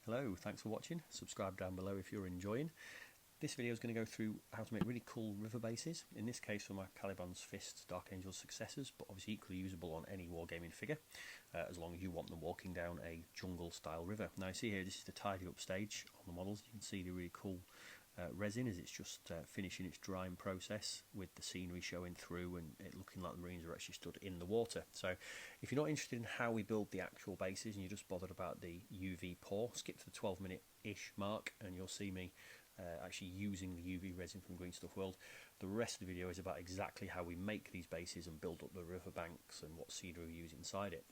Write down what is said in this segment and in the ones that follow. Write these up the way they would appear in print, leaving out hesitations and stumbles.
Hello, thanks for watching. Subscribe down below if you're enjoying. This video is going to go through how to make really cool river bases. In this case for my Calibans Fists Dark Angel successors, but obviously equally usable on any wargaming figure, as long as you want them walking down a jungle style river. Now you see here, this is the tidy up stage on the models. You can see the really cool resin as it's just finishing its drying process with the scenery showing through and it looking like the marines are actually stood in the water. So if you're not interested in how we build the actual bases and you're just bothered about the UV pour, skip to the 12-minute-ish mark and you'll see me actually using the UV resin from greenstuffworld. The rest of the video is about exactly how we make these bases and build up the river banks and what scenery we use inside it.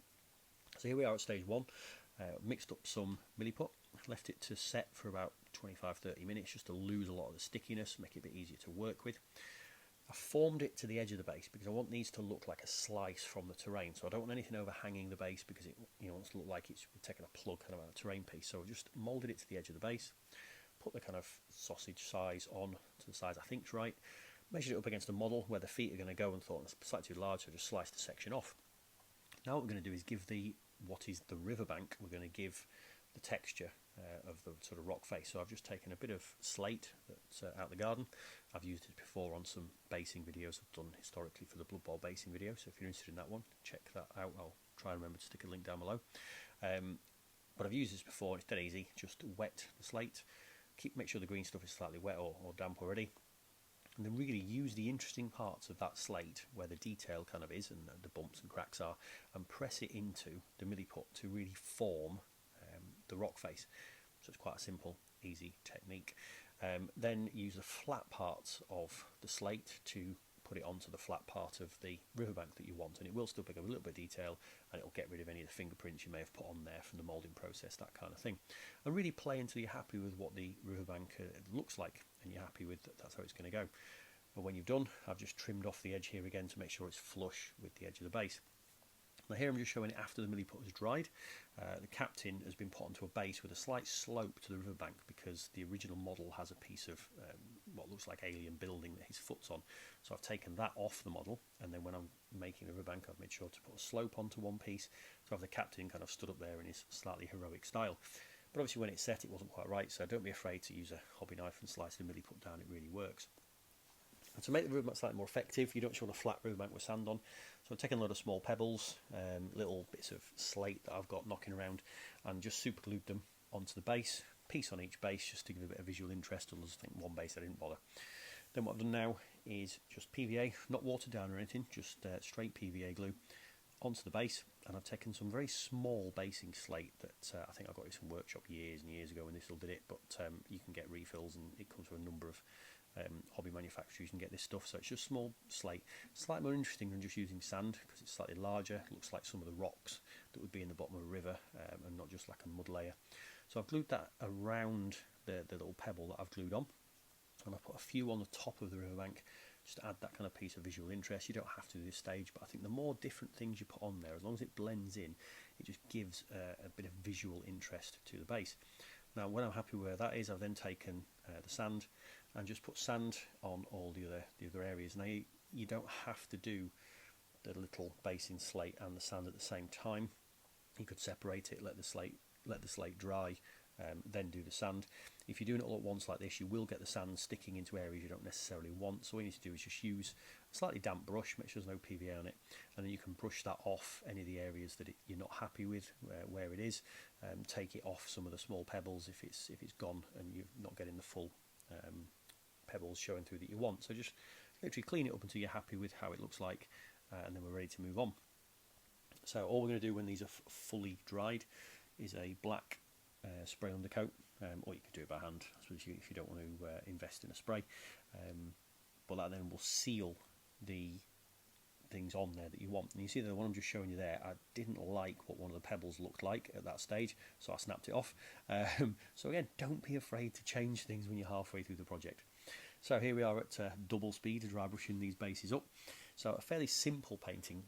So here we are at stage one. Mixed up some milliput, left it to set for about 25-30 minutes just to lose a lot of the stickiness, make it a bit easier to work with. I formed it to the edge of the base because I want these to look like a slice from the terrain, so I don't want anything overhanging the base because it wants to look like it's taking a plug kind of out of a terrain piece. So I just moulded it to the edge of the base, put the kind of sausage size on to the size I think's right, measured it up against a model where the feet are going to go and thought it's slightly too large, so I just sliced the section off. Now what we're going to do is give what is the riverbank, we're going to give the texture of the sort of rock face. So I've just taken a bit of slate that's out the garden. I've used it before on some basing videos I've done historically for the Blood Bowl basing video, so if you're interested in that one, check that out. I'll try and remember to stick a link down below. But I've used this before, it's dead easy. Just wet the slate, make sure the green stuff is slightly wet or damp already, and then really use the interesting parts of that slate where the detail kind of is and the bumps and cracks are, and press it into the milliput to really form the rock face. So it's quite a simple, easy technique. Then use the flat parts of the slate to put it onto the flat part of the riverbank that you want, and it will still pick up a little bit of detail and it'll get rid of any of the fingerprints you may have put on there from the moulding process, that kind of thing. And really play until you're happy with what the riverbank looks like and you're happy with that's how it's going to go. But when you've done, I've just trimmed off the edge here again to make sure it's flush with the edge of the base. Now here I'm just showing it after the milliput has dried. The captain has been put onto a base with a slight slope to the riverbank because the original model has a piece of what looks like alien building that his foot's on. So I've taken that off the model, and then when I'm making the riverbank I've made sure to put a slope onto one piece so I have the captain kind of stood up there in his slightly heroic style. But obviously when it's set it wasn't quite right, so don't be afraid to use a hobby knife and slice the milliput down, it really works. And to make the riverbank slightly more effective, you don't just want a flat riverbank with sand on. So I'm taking a lot of small pebbles, little bits of slate that I've got knocking around, and just super glued them onto the base, piece on each base, just to give a bit of visual interest. I think one base I didn't bother. Then what I've done now is just PVA, not watered down or anything, just straight PVA glue onto the base. And I've taken some very small basing slate that I think I got it from workshop years and years ago when this all did it, but you can get refills and it comes from a number of hobby manufacturers can get this stuff. So it's just small slate, slightly more interesting than just using sand because it's slightly larger. It looks like some of the rocks that would be in the bottom of a river and not just like a mud layer. So I've glued that around the little pebble that I've glued on, and I've put a few on the top of the riverbank just to add that kind of piece of visual interest. You don't have to do this stage, but I think the more different things you put on there, as long as it blends in, it just gives a bit of visual interest to the base. Now when I'm happy where that is, I've then taken the sand and just put sand on all the other areas. Now you don't have to do the little basing slate and the sand at the same time. You could separate it, let the slate dry, then do the sand. If you're doing it all at once like this, you will get the sand sticking into areas you don't necessarily want. So what you need to do is just use a slightly damp brush, make sure there's no PVA on it, and then you can brush that off any of the areas that you're not happy with where it is. Take it off some of the small pebbles if it's gone and you're not getting the full pebbles showing through that you want. So just literally clean it up until you're happy with how it looks like, and then we're ready to move on. So all we're going to do when these are fully dried is a black spray undercoat, or you can do it by hand, I suppose, if you don't want to invest in a spray, but that then will seal the things on there that you want. And you see the one I'm just showing you there, I didn't like what one of the pebbles looked like at that stage, so I snapped it off. So again, don't be afraid to change things when you're halfway through the project. So here we are at double speed, dry brushing these bases up. So a fairly simple painting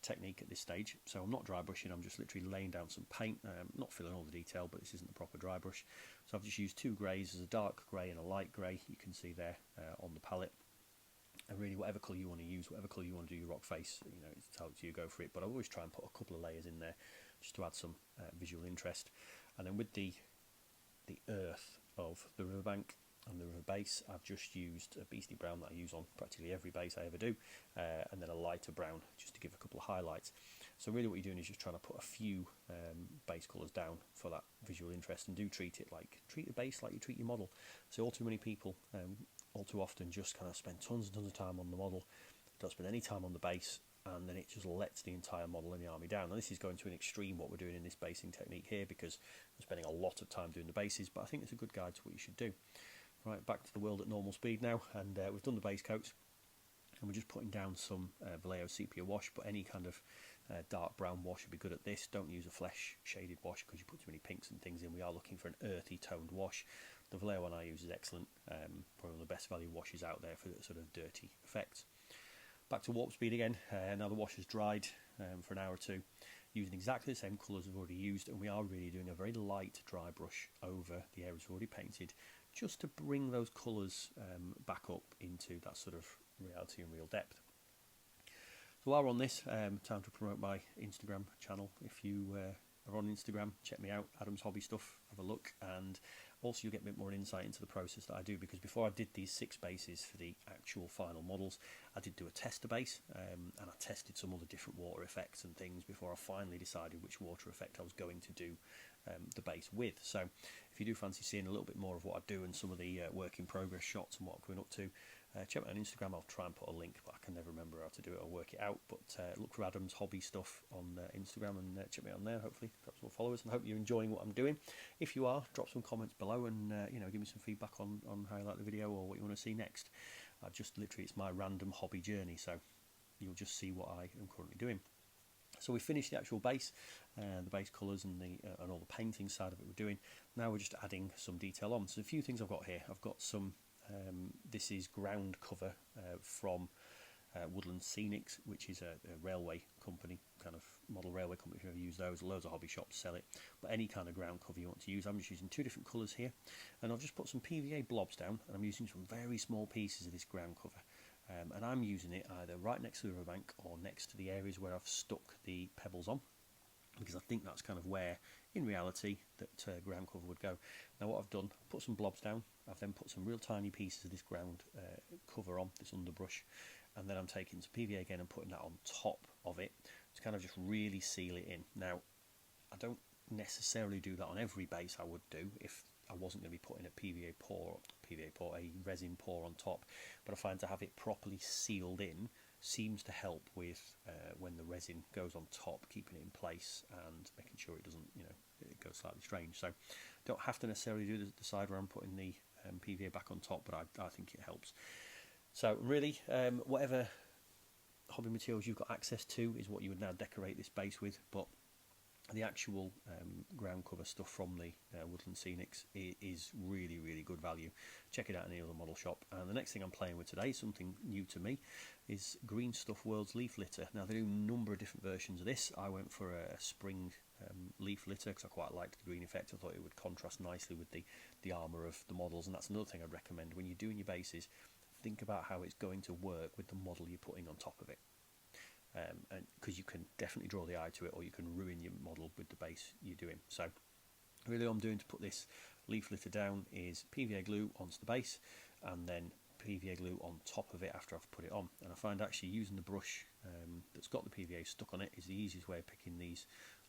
technique at this stage. So I'm not dry brushing, I'm just literally laying down some paint, not filling all the detail, but this isn't the proper dry brush. So I've just used two greys, there's a dark grey and a light grey, you can see there on the palette. And really whatever colour you want to use, whatever colour you want to do your rock face, it's entirely up to you, go for it. But I always try and put a couple of layers in there just to add some visual interest. And then with the the earth of the riverbank and the river base. I've just used a beastly brown that I use on practically every base I ever do, and then a lighter brown just to give a couple of highlights. So really what you're doing is just trying to put a few base colours down for that visual interest, and do treat the base like you treat your model. So all too many people, all too often, just kind of spend tons and tons of time on the model, don't spend any time on the base, and then it just lets the entire model and the army down. And this is going to an extreme what we're doing in this basing technique here, because we're spending a lot of time doing the bases, but I think it's a good guide to what you should do. Right, back to the world at normal speed now, and we've done the base coats, and we're just putting down some Vallejo sepia wash, but any kind of dark brown wash would be good at this. Don't use a flesh shaded wash because you put too many pinks and things in. We are looking for an earthy toned wash. The Vallejo one I use is excellent, probably one of the best value washes out there for sort of dirty effects. Back to warp speed again. Now the wash has dried for an hour or two, using exactly the same colours we've already used, and we are really doing a very light dry brush over the areas we've already painted, just to bring those colours back up into that sort of reality and real depth. So while we're on this, time to promote my Instagram channel. If you are on Instagram, check me out, Adam's Hobby Stuff, have a look, and also you'll get a bit more insight into the process that I do, because before I did these 6 bases for the actual final models, I did do a tester base, and I tested some other different water effects and things before I finally decided which water effect I was going to do the base with. So if you do fancy seeing a little bit more of what I do and some of the work in progress shots and what I'm going up to, check me out on Instagram. I'll try and put a link, but I can never remember how to do it or work it out. But look for Adam's Hobby Stuff on Instagram, and check me out on there. Hopefully perhaps more followers, and I hope you're enjoying what I'm doing. If you are, drop some comments below, and give me some feedback on how you like the video or what you want to see next. It's my random hobby journey, so you'll just see what I am currently doing. So we finished the actual base, the base colours and all the painting side of it we're doing. Now we're just adding some detail on. So a few things I've got here. I've got some, this is ground cover from Woodland Scenics, which is a railway company, kind of model railway company. If you ever use those, loads of hobby shops sell it. But any kind of ground cover you want to use, I'm just using 2 different colours here. And I've just put some PVA blobs down, and I'm using some very small pieces of this ground cover. And I'm using it either right next to the riverbank or next to the areas where I've stuck the pebbles on, because I think that's kind of where, in reality, that ground cover would go. Now what I've done, put some blobs down, I've then put some real tiny pieces of this ground cover on, this underbrush, and then I'm taking some PVA again and putting that on top of it to kind of just really seal it in. Now, I don't necessarily do that on every base I would do if I wasn't going to be putting a resin pour on top, but I find to have it properly sealed in seems to help with when the resin goes on top, keeping it in place and making sure it doesn't, it goes slightly strange. So don't have to necessarily do the side where I'm putting the PVA back on top, but I think it helps. So really, whatever hobby materials you've got access to is what you would now decorate this base with, but the actual ground cover stuff from the Woodland Scenics is really, really good value. Check it out in any other model shop. And the next thing I'm playing with today, something new to me, is Greenstuffworld's leaf litter. Now they do a number of different versions of this. I went for a spring leaf litter because I quite liked the green effect. I thought it would contrast nicely with the armour of the models, and that's another thing I'd recommend when you're doing your bases. Think about how it's going to work with the model you're putting on top of it. Because you can definitely draw the eye to it, or you can ruin your model with the base you're doing. So really all I'm doing to put this leaf litter down is PVA glue onto the base, and then PVA glue on top of it after I've put it on. And I find actually using the brush that's got the PVA stuck on it is the easiest way of picking these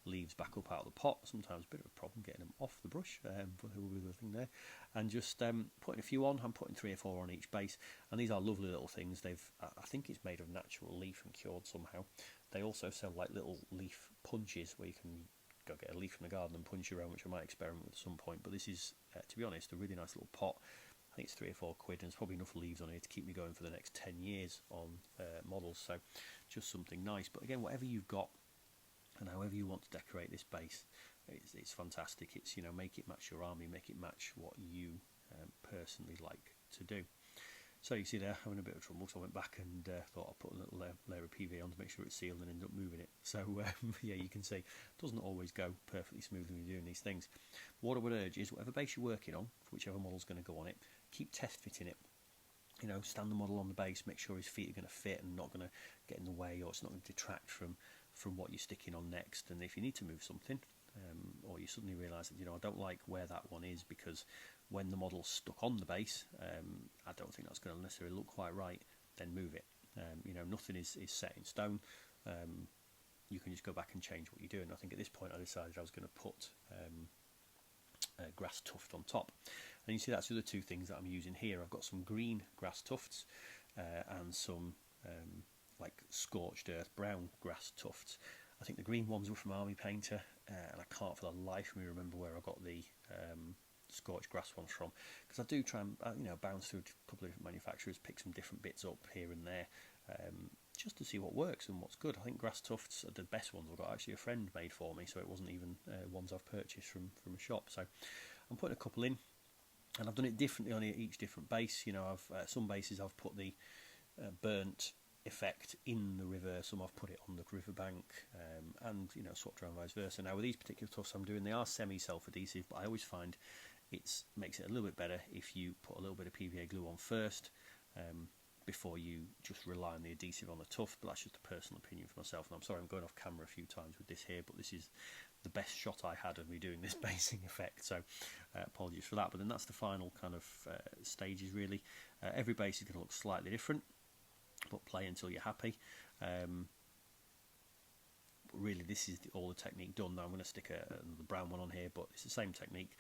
leaves back up out of the pot. Sometimes a bit of a problem getting them off the brush, but there will be the thing there. And just putting a few on. I'm putting 3 or 4 on each base, and these are lovely little things. I think it's made of natural leaf and cured somehow. They also sell like little leaf punches where you can go get a leaf from the garden and punch your own, which I might experiment with at some point. But this is, to be honest, a really nice little pot. I think it's 3 or 4 quid, and there's probably enough leaves on here to keep me going for the next 10 years on models. So just something nice. But again, whatever you've got and however you want to decorate this base, it's fantastic. It's, make it match your army, make it match what you personally like to do. So you see there, having a bit of trouble, so I went back and thought I'll put a little layer of PVA on to make sure it's sealed, and ended up moving it. So yeah, you can see it doesn't always go perfectly smooth when you're doing these things. What I would urge is whatever base you're working on, for whichever model's going to go on it, keep test fitting it. Stand the model on the base, make sure his feet are going to fit and not going to get in the way, or it's not going to detract from what you're sticking on next. And if you need to move something, or you suddenly realise that, I don't like where that one is, because when the model's stuck on the base, I don't think that's going to necessarily look quite right, then move it. Nothing is set in stone. You can just go back and change what you're doing. I think at this point I decided I was going to put a grass tuft on top, and you see that's the other two things that I'm using here. I've got some green grass tufts and some like scorched earth brown grass tufts. I think the green ones were from Army Painter, and I can't for the life of me remember where I got the scorched grass ones from, because I do try and bounce through a couple of different manufacturers, pick some different bits up here and there, just to see what works and what's good. I think grass tufts are the best ones I've got. Actually, a friend made for me, so it wasn't even ones I've purchased from a shop. So I'm putting a couple in, and I've done it differently on each different base. I've some bases I've put the burnt effect in the river, some I've put it on the riverbank, and swapped around vice versa. Now with these particular tufts I'm doing, they are semi-self-adhesive, but I always find it makes it a little bit better if you put a little bit of PVA glue on first, before you just rely on the adhesive on the tuft. But that's just a personal opinion for myself, and I'm sorry I'm going off camera a few times with this here, but this is the best shot I had of me doing this basing effect, so apologies for that. But then that's the final kind of stages really. Every base is going to look slightly different, but play until you're happy. Really, this is all the technique done. Now I'm going to stick the brown one on here, but it's the same technique.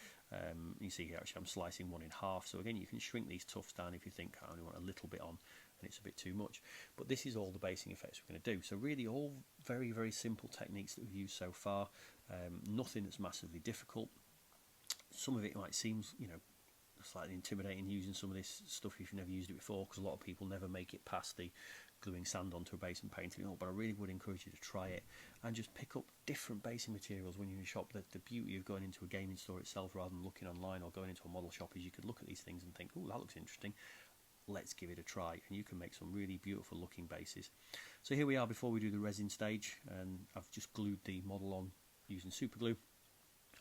You see here actually I'm slicing one in half, so again you can shrink these tufts down if you think I only want a little bit on and it's a bit too much. But this is all the basing effects we're going to do, so really all very, very simple techniques that we've used so far. Nothing that's massively difficult. Some of it might seem slightly intimidating using some of this stuff if you've never used it before, because a lot of people never make it past the gluing sand onto a base and painting it up. But I really would encourage you to try it and just pick up different basing materials when you're in a shop. The beauty of going into a gaming store itself rather than looking online or going into a model shop is you could look at these things and think, oh, that looks interesting, let's give it a try, and you can make some really beautiful looking bases. So here we are before we do the resin stage, and I've just glued the model on using super glue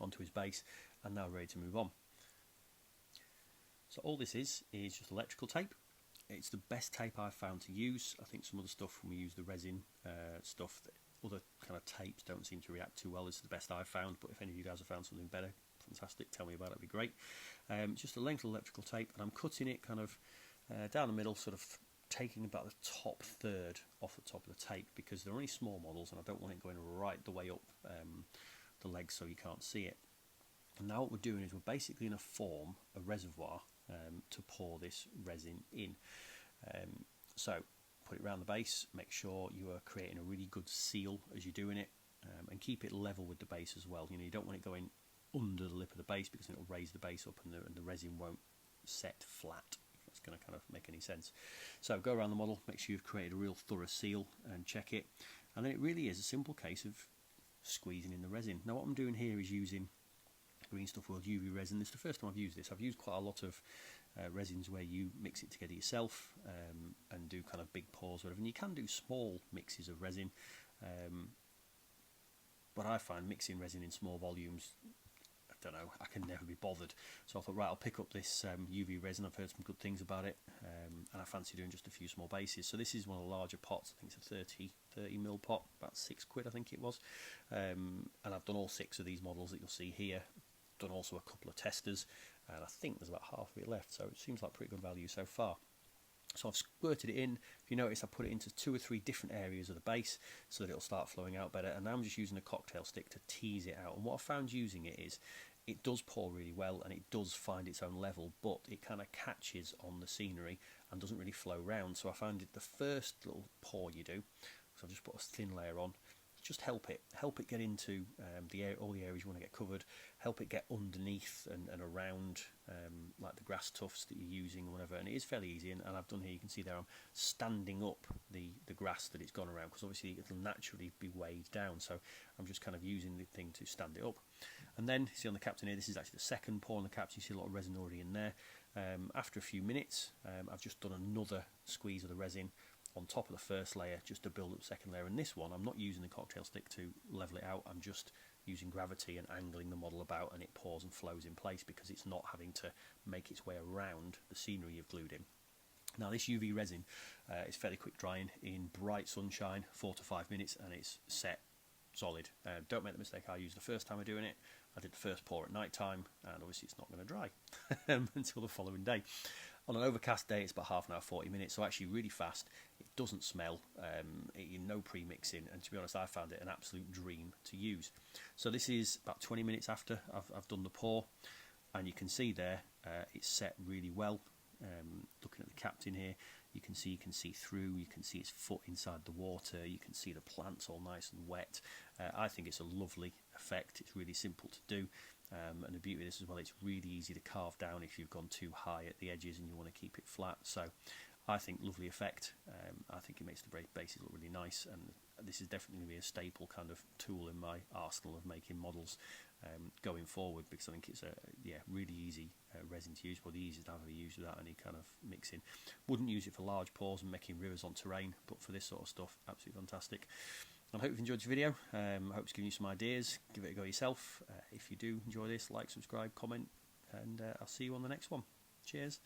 onto his base, and now ready to move on. So all this is just electrical tape. It's the best tape I've found to use. I think some other stuff, when we use the resin stuff, other kind of tapes don't seem to react too well. This is the best I've found, but if any of you guys have found something better, fantastic, tell me about it, it'd be great. Just a length of electrical tape, and I'm cutting it kind of down the middle, sort of taking about the top third off the top of the tape, because they're only small models and I don't want it going right the way up the legs so you can't see it. And now what we're doing is we're basically going to form a reservoir to pour this resin in. So put it around the base, make sure you are creating a really good seal as you're doing it, and keep it level with the base as well. You don't want it going under the lip of the base, because it'll raise the base up and the resin won't set flat, if that's going to kind of make any sense. So go around the model, make sure you've created a real thorough seal and check it, and then it really is a simple case of squeezing in the resin. Now what I'm doing here is using greenstuffworld UV resin. This is the first time I've used this. I've used quite a lot of resins where you mix it together yourself and do kind of big pours, whatever, and you can do small mixes of resin, but I find mixing resin in small volumes, I don't know, I can never be bothered. So I thought, right, I'll pick up this UV resin. I've heard some good things about it, and I fancy doing just a few small bases. So this is one of the larger pots. I think it's a 30mm pot, about £6 I think it was, and I've done all 6 of these models that you'll see here. Done also a couple of testers, and I think there's about half of it left, so it seems like pretty good value so far. So I've squirted it in. If you notice, I put it into 2 or 3 different areas of the base so that it'll start flowing out better, and now I'm just using a cocktail stick to tease it out. And what I found using it is it does pour really well and it does find its own level, but it kind of catches on the scenery and doesn't really flow round. So I found it the first little pour you do, so I've just put a thin layer on, just help it get into all the areas you want to get covered, help it get underneath and around like the grass tufts that you're using or whatever. And it is fairly easy, and I've done here, you can see there I'm standing up the grass that it's gone around, because obviously it'll naturally be weighed down, so I'm just kind of using the thing to stand it up. And then see on the captain here, this is actually the second pour on the captain. You see a lot of resin already in there. After a few minutes, I've just done another squeeze of the resin on top of the first layer just to build up the second layer. And this one, I'm not using the cocktail stick to level it out, I'm just using gravity and angling the model about, and it pours and flows in place because it's not having to make its way around the scenery you've glued in. Now this UV resin is fairly quick drying in bright sunshine, 4 to 5 minutes, and it's set solid. Don't make the mistake I used the first time of doing it. I did the first pour at night time, and obviously it's not going to dry until the following day. On an overcast day, it's about half an hour, 40 minutes, so actually really fast. It doesn't smell, no pre-mixing, and to be honest, I found it an absolute dream to use. So this is about 20 minutes after I've done the pour, and you can see there it's set really well. Looking at the captain here, you can see through, you can see its foot inside the water, you can see the plants all nice and wet. I think it's a lovely effect. It's really simple to do, and the beauty of this as well, it's really easy to carve down if you've gone too high at the edges and you want to keep it flat. So I think lovely effect. I think it makes the bases look really nice, and this is definitely going to be a staple kind of tool in my arsenal of making models going forward, because I think it's a really easy resin to use, probably the easiest I've ever used without any kind of mixing. Wouldn't use it for large pours and making rivers on terrain, but for this sort of stuff, absolutely fantastic. I hope you've enjoyed this video. I hope it's given you some ideas. Give it a go yourself. If you do enjoy this, like, subscribe, comment, and I'll see you on the next one. Cheers.